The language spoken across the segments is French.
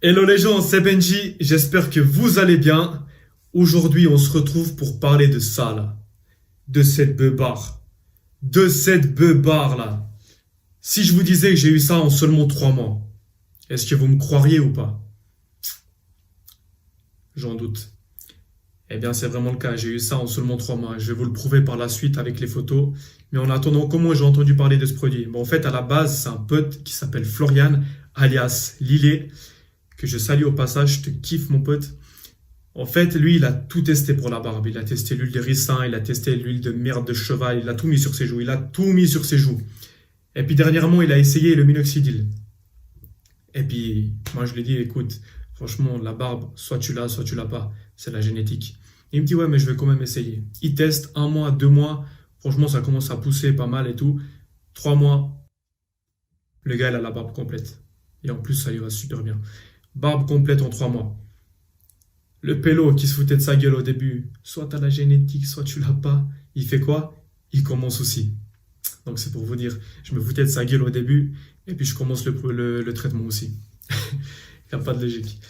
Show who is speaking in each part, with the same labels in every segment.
Speaker 1: Hello les gens, c'est Benji, j'espère que vous allez bien. Aujourd'hui, on se retrouve pour parler de ça là, de cette beubare, là. Si je vous disais que j'ai eu ça en seulement 3 mois, est-ce que vous me croiriez ou pas? J'en doute. Eh bien, c'est vraiment le cas, j'ai eu ça en seulement 3 mois. Je vais vous le prouver par la suite avec les photos. Mais en attendant, comment j'ai entendu parler de ce produit? Bon, en fait, à la base, c'est un pote qui s'appelle Florian, alias Lillet, que je salue au passage, je te kiffe mon pote. En fait, lui, il a tout testé pour la barbe. Il a testé l'huile de ricin, il a testé l'huile de merde de cheval, il a tout mis sur ses joues. Il a tout mis sur ses joues. Et puis dernièrement, il a essayé le minoxidil. Et puis, moi, je lui ai dit, écoute, franchement, la barbe, soit tu l'as pas. C'est la génétique. Il me dit, ouais, mais je vais quand même essayer. Il teste 1 mois, 2 mois. Franchement, ça commence à pousser pas mal et tout. 3 mois, le gars, il a la barbe complète. Et en plus, ça lui va super bien. Barbe complète en 3 mois. Le pélo qui se foutait de sa gueule au début, soit t'as la génétique, soit tu l'as pas. Il fait quoi? Il commence aussi. Donc c'est pour vous dire, je me foutais de sa gueule au début, et puis je commence le traitement aussi. Il n'y a pas de logique.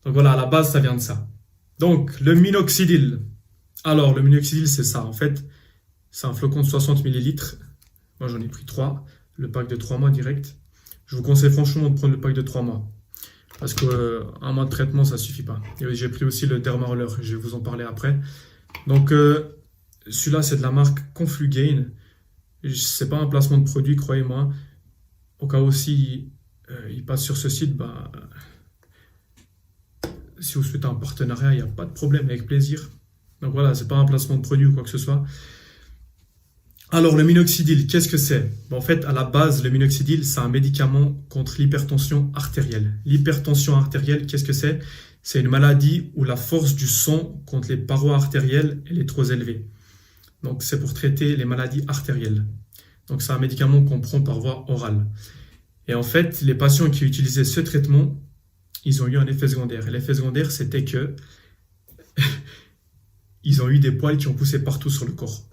Speaker 1: Donc voilà, à la base, ça vient de ça. Donc, le minoxidil. Alors, le minoxidil, c'est ça. En fait, c'est un flocon de 60 millilitres. Moi, j'en ai pris 3. Le pack de 3 mois direct. Je vous conseille franchement de prendre le pack de 3 mois. Parce qu'un mois de traitement, ça suffit pas. Et j'ai pris aussi le Dermaroller, je vais vous en parler après. Donc, celui-là, c'est de la marque Conflugain. C'est pas un placement de produit, croyez-moi. Au cas où si il passe sur ce site, bah, si vous souhaitez un partenariat, il n'y a pas de problème, avec plaisir. Donc voilà, c'est pas un placement de produit ou quoi que ce soit. Alors, le minoxidil, qu'est-ce que c'est? En fait, à la base, le minoxidil, c'est un médicament contre l'hypertension artérielle. L'hypertension artérielle, qu'est-ce que c'est? C'est une maladie où la force du sang contre les parois artérielles elle est trop élevée. Donc, c'est pour traiter les maladies artérielles. Donc, c'est un médicament qu'on prend par voie orale. Et en fait, les patients qui utilisaient ce traitement, ils ont eu un effet secondaire. Et l'effet secondaire, c'était que ils ont eu des poils qui ont poussé partout sur le corps.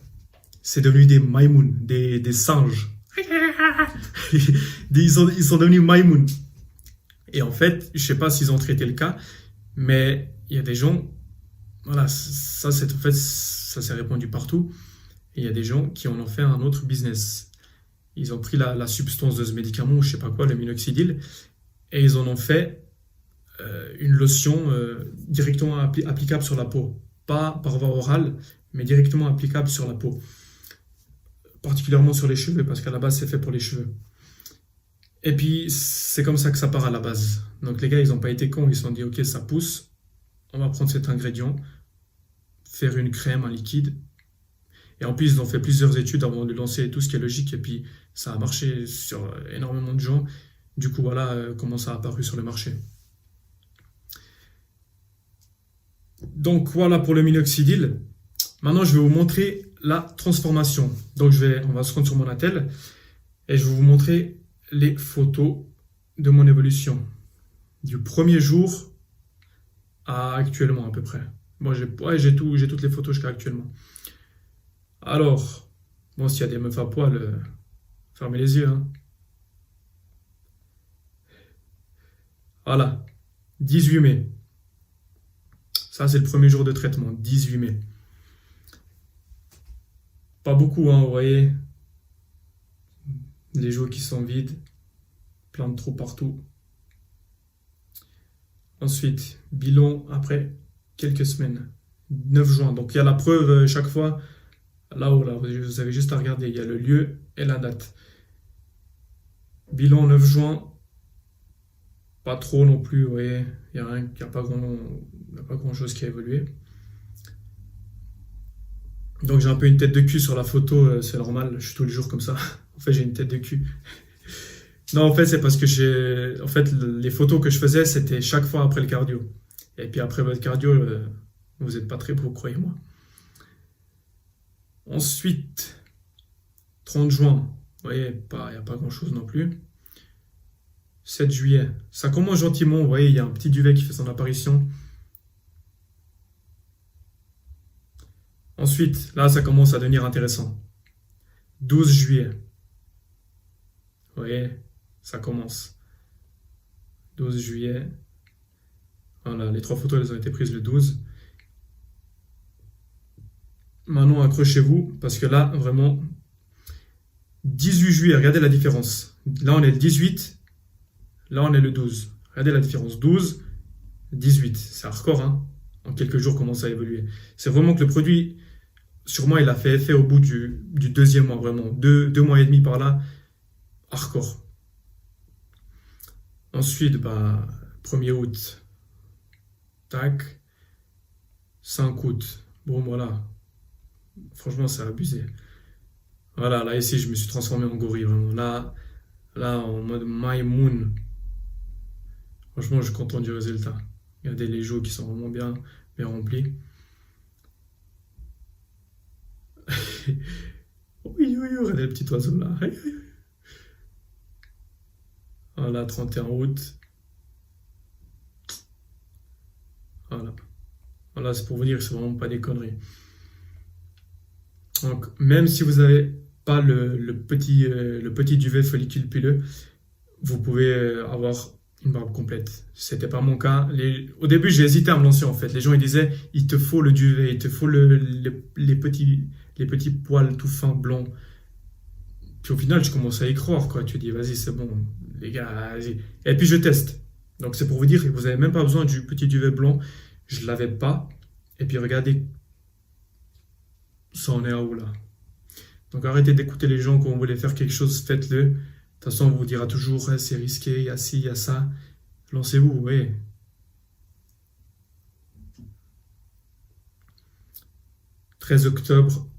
Speaker 1: C'est devenu des maïmouns, des singes. Ils sont devenus maïmouns. Et en fait, je ne sais pas s'ils ont traité le cas, mais il y a des gens, voilà, ça c'est en fait, ça s'est répandu partout. Et il y a des gens qui en ont fait un autre business. Ils ont pris la substance de ce médicament, je ne sais pas quoi, le minoxidil, et ils en ont fait une lotion directement applicable sur la peau. Pas par voie orale, mais directement applicable sur la peau. Particulièrement sur les cheveux, parce qu'à la base, c'est fait pour les cheveux. Et puis, c'est comme ça que ça part à la base. Donc les gars, ils n'ont pas été cons, ils se sont dit, ok, ça pousse, on va prendre cet ingrédient, faire une crème, un liquide. Et en plus, ils ont fait plusieurs études avant de lancer tout ce qui est logique, et puis ça a marché sur énormément de gens. Du coup, voilà comment ça a apparu sur le marché. Donc voilà pour le minoxidil. Maintenant, je vais vous montrer la transformation. Donc on va se rendre sur mon attel, et je vais vous montrer les photos de mon évolution du premier jour à actuellement à peu près. Moi, j'ai toutes les photos jusqu'à actuellement. Alors, bon, s'il y a des meufs à poil, fermez les yeux. Hein. Voilà, 18 mai. Ça, c'est le premier jour de traitement, 18 mai. Pas beaucoup, hein, vous voyez. Les joues qui sont vides, plein de trous partout. Ensuite, bilan après quelques semaines, 9 juin. Donc il y a la preuve chaque fois. Là-haut, là, vous avez juste à regarder. Il y a le lieu et la date. Bilan 9 juin. Pas trop non plus, vous voyez. Il n'y a pas grand-chose qui a évolué. Donc j'ai un peu une tête de cul sur la photo, c'est normal. Je suis tous les jours comme ça. En fait, j'ai une tête de cul. Non, en fait, c'est parce que les photos que je faisais, c'était chaque fois après le cardio. Et puis après votre cardio, vous n'êtes pas très beau, croyez-moi. Ensuite, 30 juin, vous voyez, il n'y a pas grand-chose non plus. 7 juillet, ça commence gentiment, vous voyez, il y a un petit duvet qui fait son apparition. Ensuite, là, ça commence à devenir intéressant. 12 juillet, vous voyez, ça commence. 12 juillet, Voilà, les 3 photos, elles ont été prises le 12. Maintenant, accrochez-vous, parce que là, vraiment, 18 juillet, regardez la différence. Là, on est le 18, là, on est le 12. Regardez la différence, 12, 18. C'est hardcore, hein. En quelques jours, comment ça a évolué. C'est vraiment que le produit, sûrement, il a fait effet au bout du 2e mois, vraiment. 2 mois et demi par là, hardcore. Ensuite, 1er août, tac, 5 août. Bon, voilà. Franchement, c'est abusé. Voilà, là, ici, je me suis transformé en gorille, vraiment. Là, en mode My Moon. Franchement, je suis content du résultat. Regardez les joues qui sont vraiment bien remplis. Oui, regardez le petit oiseau là. Voilà, 31 août. Voilà, c'est pour vous dire que c'est vraiment pas des conneries. Donc, même si vous n'avez pas le petit duvet follicule pileux, vous pouvez avoir une barbe complète. C'était pas mon cas. Au début, j'ai hésité à me lancer en fait. Les gens ils disaient, il te faut le duvet, il te faut les petits poils tout fins blancs. Puis au final, je commence à y croire, quoi. Tu dis, vas-y, c'est bon, les gars, vas-y. Et puis je teste. Donc c'est pour vous dire que vous n'avez même pas besoin du petit duvet blanc. Je ne l'avais pas. Et puis regardez, ça en est à où là? Donc arrêtez d'écouter les gens quand vous voulez faire quelque chose, faites-le. De toute façon, on vous dira toujours, eh, c'est risqué, il y a ci, il y a ça. Lancez-vous, oui. 13 octobre.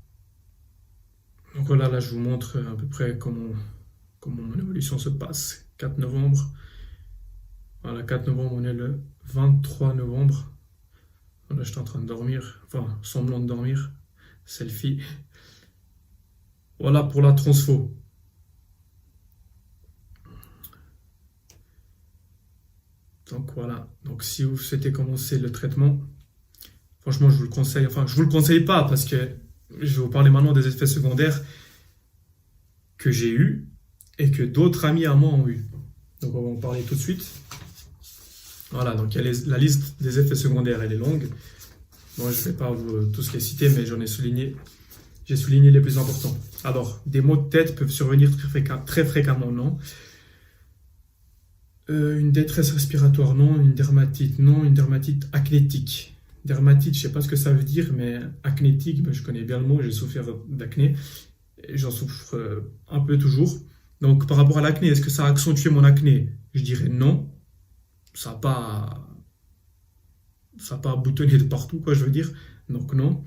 Speaker 1: Donc voilà, là je vous montre à peu près comment mon évolution se passe. 4 novembre. Voilà, 4 novembre, on est le 23 novembre. Là, j'étais en train de dormir, enfin, semblant de dormir. Selfie. Voilà pour la transfo. Donc voilà. Donc si vous souhaitez commencer le traitement, franchement, je vous le conseille. Enfin, je vous le conseille pas parce que je vais vous parler maintenant des effets secondaires que j'ai eus et que d'autres amis à moi ont eu. Donc on va en parler tout de suite. Voilà, donc il y a la liste des effets secondaires, elle est longue. Moi, je ne vais pas vous tous les citer, mais j'ai souligné les plus importants. Alors, des maux de tête peuvent survenir très fréquemment, non. Une détresse respiratoire, non. Une dermatite, non. Une dermatite acnétique. Dermatite, je ne sais pas ce que ça veut dire, mais acnétique, je connais bien le mot, j'ai souffert d'acné. J'en souffre un peu toujours. Donc, par rapport à l'acné, est-ce que ça a accentué mon acné? Je dirais non. Ça n'a pas boutonné de partout, quoi, je veux dire. Donc, non.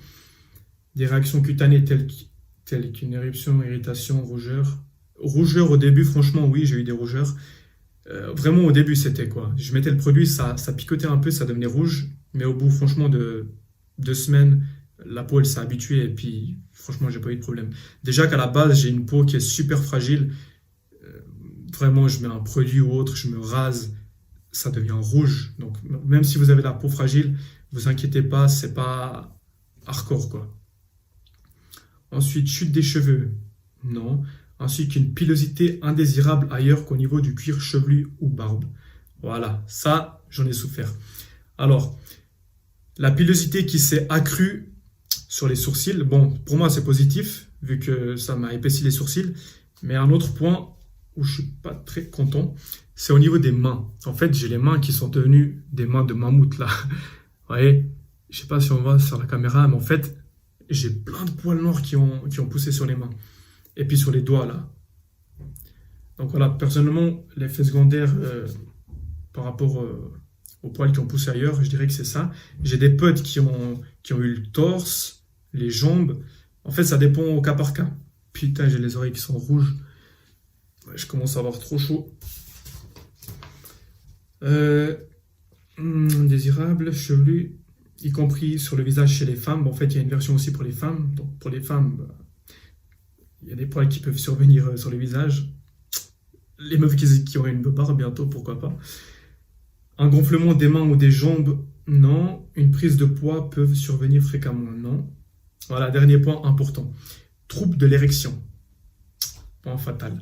Speaker 1: Des réactions cutanées telles qu'une éruption, irritation, rougeur. Rougeur au début, franchement, oui, j'ai eu des rougeurs. Vraiment, au début, c'était quoi? Je mettais le produit, ça picotait un peu, ça devenait rouge. Mais au bout, franchement, de 2 semaines, la peau, elle s'est habituée. Et puis, franchement, j'ai pas eu de problème. Déjà qu'à la base, j'ai une peau qui est super fragile. Vraiment, je mets un produit ou autre, je me rase, ça devient rouge. Donc, même si vous avez la peau fragile, vous inquiétez pas, c'est pas hardcore, quoi. Ensuite, chute des cheveux. Non. Ensuite, une pilosité indésirable ailleurs qu'au niveau du cuir chevelu ou barbe. Voilà, ça, j'en ai souffert. Alors, la pilosité qui s'est accrue sur les sourcils, bon, pour moi, c'est positif, vu que ça m'a épaissi les sourcils. Mais un autre point où je suis pas très content, c'est au niveau des mains. En fait, j'ai les mains qui sont devenues des mains de mammouth, là. Vous voyez, je sais pas si on voit sur la caméra, mais en fait, j'ai plein de poils noirs qui ont poussé sur les mains. Et puis sur les doigts, là. Donc voilà, personnellement, l'effet secondaire par rapport aux poils qui ont poussé ailleurs, je dirais que c'est ça. J'ai des potes qui ont eu le torse, les jambes. En fait, ça dépend au cas par cas. Putain, j'ai les oreilles qui sont rouges. Je commence à avoir trop chaud. Désirable, chevelu, y compris sur le visage chez les femmes. Bon, en fait, il y a une version aussi pour les femmes. Donc, pour les femmes, il y a des poils qui peuvent survenir sur le visage. Les meufs qui ont une barbe bientôt, pourquoi pas. Un gonflement des mains ou des jambes, non. Une prise de poids peuvent survenir fréquemment, non. Voilà, dernier point important. Trouble de l'érection. Point fatal.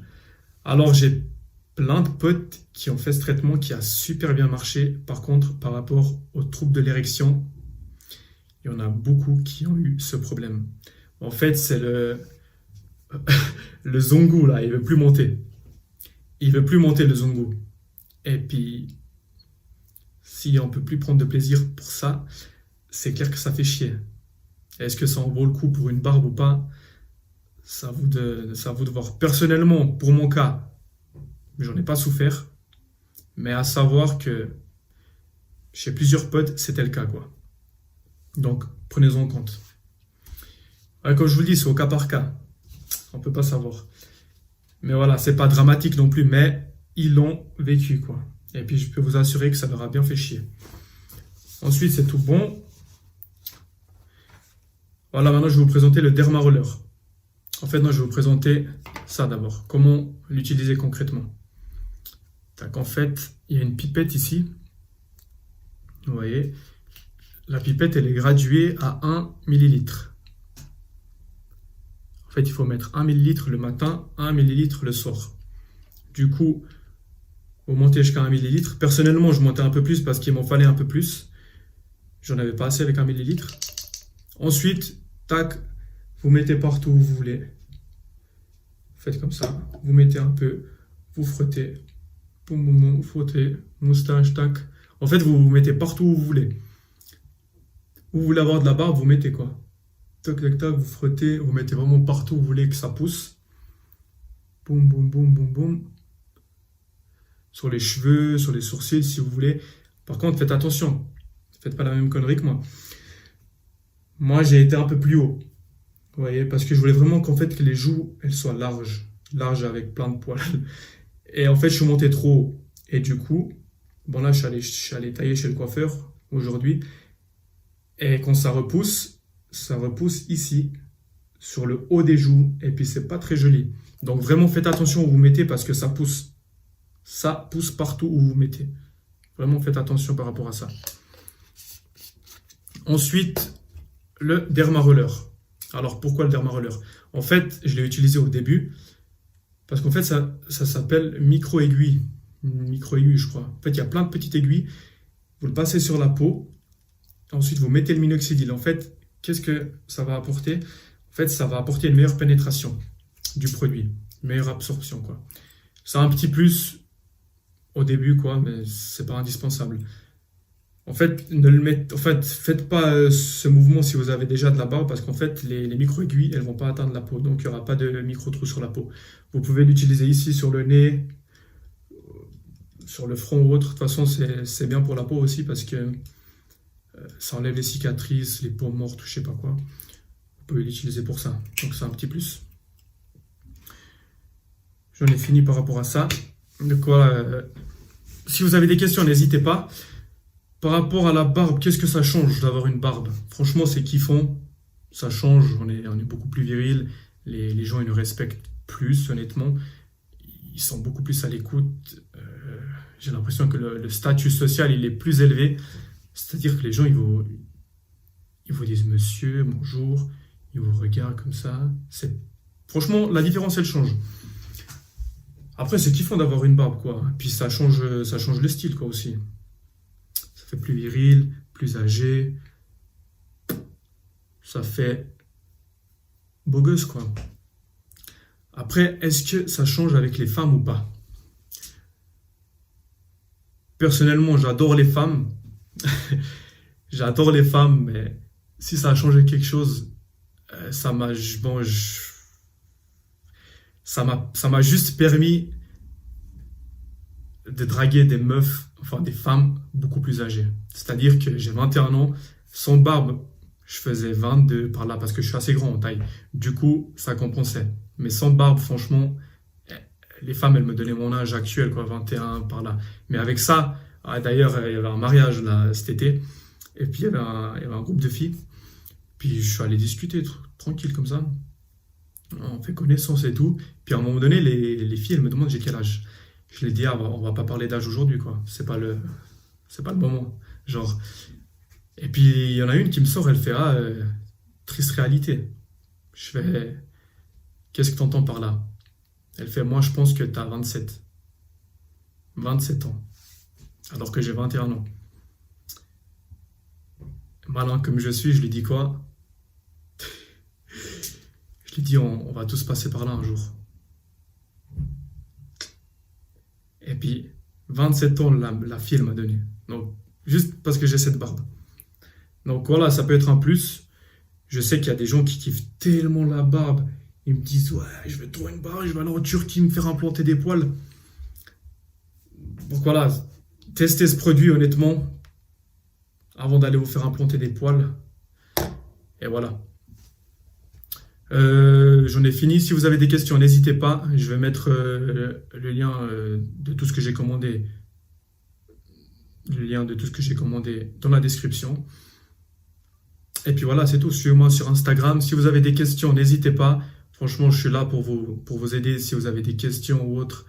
Speaker 1: Alors, j'ai plein de potes qui ont fait ce traitement qui a super bien marché. Par contre, par rapport aux troubles de l'érection, il y en a beaucoup qui ont eu ce problème. En fait, c'est le zongo, là, il veut plus monter. Il veut plus monter, le zongo. Et puis, si on peut plus prendre de plaisir pour ça, c'est clair que ça fait chier. Est-ce que ça en vaut le coup pour une barbe ou pas? C'est à vous de voir. Personnellement, pour mon cas, j'en ai pas souffert. Mais à savoir que chez plusieurs potes, c'était le cas, quoi. Donc, prenez-en en compte. Ouais, comme je vous le dis, c'est au cas par cas. On peut pas savoir. Mais voilà, c'est pas dramatique non plus, mais ils l'ont vécu, quoi. Et puis, je peux vous assurer que ça leur a bien fait chier. Ensuite, c'est tout bon. Voilà, maintenant, je vais vous présenter le Derma Roller. En fait, non, je vais vous présenter ça d'abord. Comment l'utiliser concrètement. En fait, il y a une pipette ici. Vous voyez, la pipette, elle est graduée à 1 millilitre. En fait, il faut mettre 1 millilitre le matin, 1 millilitre le soir. Du coup, vous montez jusqu'à 1 millilitre. Personnellement, je montais un peu plus parce qu'il m'en fallait un peu plus. J'en avais pas assez avec 1 millilitre. Ensuite, tac, vous mettez partout où vous voulez. Faites comme ça. Vous mettez un peu, vous frottez. Boum, boum, boum, vous frottez. Moustache, tac. En fait, vous mettez partout où vous voulez. Où vous voulez avoir de la barbe, vous mettez quoi. Tac, tac, tac, vous frottez. Vous mettez vraiment partout où vous voulez que ça pousse. Boum, boum, boum, boum, boum. Sur les cheveux, sur les sourcils, si vous voulez. Par contre, faites attention. Faites pas la même connerie que moi. Moi, j'ai été un peu plus haut. Vous voyez, parce que je voulais vraiment qu'en fait, que les joues, elles soient larges. Larges avec plein de poils. Et en fait, je suis monté trop haut. Et du coup, bon là, je suis allé tailler chez le coiffeur aujourd'hui. Et quand ça repousse ici, sur le haut des joues. Et puis, c'est pas très joli. Donc, vraiment, faites attention où vous mettez parce que ça pousse. Ça pousse partout où vous mettez. Vraiment, faites attention par rapport à ça. Ensuite, le Derma Roller. Alors, pourquoi le Derma Roller? En fait, je l'ai utilisé au début parce qu'en fait, ça s'appelle micro-aiguille. Micro-aiguille, je crois. En fait, il y a plein de petites aiguilles. Vous le passez sur la peau. Ensuite, vous mettez le minoxidil. En fait, qu'est-ce que ça va apporter? En fait, ça va apporter une meilleure pénétration du produit. Une meilleure absorption, quoi. C'est un petit plus au début, quoi, mais c'est pas indispensable. En fait, faites pas ce mouvement si vous avez déjà de la barbe parce qu'en fait, les micro-aiguilles, elles vont pas atteindre la peau. Donc, il n'y aura pas de micro-trous sur la peau. Vous pouvez l'utiliser ici sur le nez, sur le front ou autre. De toute façon, c'est bien pour la peau aussi parce que ça enlève les cicatrices, les peaux mortes, je sais pas quoi. Vous pouvez l'utiliser pour ça. Donc, c'est un petit plus. J'en ai fini par rapport à ça. Donc, voilà. Si vous avez des questions, n'hésitez pas. Par rapport à la barbe, qu'est-ce que ça change d'avoir une barbe? Franchement, c'est kiffant. Ça change, on est beaucoup plus viril. Les gens, ils nous respectent plus, honnêtement. Ils sont beaucoup plus à l'écoute. J'ai l'impression que le statut social, il est plus élevé. C'est-à-dire que les gens, ils vous disent monsieur, bonjour. Ils vous regardent comme ça. Franchement, la différence, elle change. Après, c'est kiffant d'avoir une barbe, quoi. Puis ça change le style, quoi, aussi. Ça fait plus viril, plus âgé. Ça fait beau gosse, quoi. Après, est-ce que ça change avec les femmes ou pas? Personnellement, j'adore les femmes. J'adore les femmes, mais si ça a changé quelque chose, ça m'a juste permis de draguer des meufs, enfin des femmes beaucoup plus âgées. C'est-à-dire que j'ai 21 ans, sans barbe, je faisais 22 par là parce que je suis assez grand en taille. Du coup, ça compensait. Mais sans barbe, franchement, les femmes, elles me donnaient mon âge actuel, quoi, 21 par là. Mais avec ça, d'ailleurs, il y avait un mariage là cet été, et puis il y avait un groupe de filles. Puis je suis allé discuter tranquille comme ça. On fait connaissance et tout. Puis à un moment donné, les filles, elles me demandent j'ai quel âge. Je leur dis, on va pas parler d'âge aujourd'hui, quoi. C'est pas le moment. Genre. Et puis il y en a une qui me sort, elle fait triste réalité. Je fais qu'est-ce que t'entends par là? Elle fait moi je pense que t'as 27. 27 ans. Alors que j'ai 21 ans. Malin comme je suis, je lui dis quoi? Je lui dis on va tous passer par là un jour. Et puis, 27 ans, la fille elle m'a donné. Donc, juste parce que j'ai cette barbe. Donc voilà, ça peut être un plus. Je sais qu'il y a des gens qui kiffent tellement la barbe. Ils me disent, ouais, je veux trop une barbe, je vais aller en Turquie me faire implanter des poils. Donc voilà, testez ce produit honnêtement avant d'aller vous faire implanter des poils. Et voilà. J'en ai fini. Si vous avez des questions, n'hésitez pas. Je vais mettre le lien de tout ce que j'ai commandé. Le lien de tout ce que j'ai commandé dans la description. Et puis voilà, c'est tout. Suivez-moi sur Instagram. Si vous avez des questions, n'hésitez pas. Franchement, je suis là pour vous aider. Si vous avez des questions ou autres,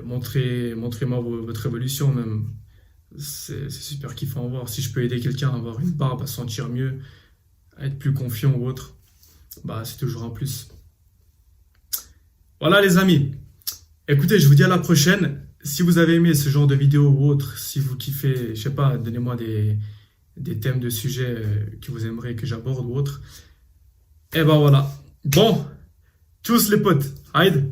Speaker 1: montrez-moi votre évolution même. C'est super kiffant à voir. Si je peux aider quelqu'un à avoir une barbe, à se sentir mieux, à être plus confiant ou autre, bah c'est toujours un plus. Voilà les amis. Écoutez, je vous dis à la prochaine. Si vous avez aimé ce genre de vidéo ou autre, si vous kiffez, je sais pas, donnez-moi des thèmes de sujets que vous aimeriez que j'aborde ou autre. Et ben voilà. Bon, tous les potes, Aïe.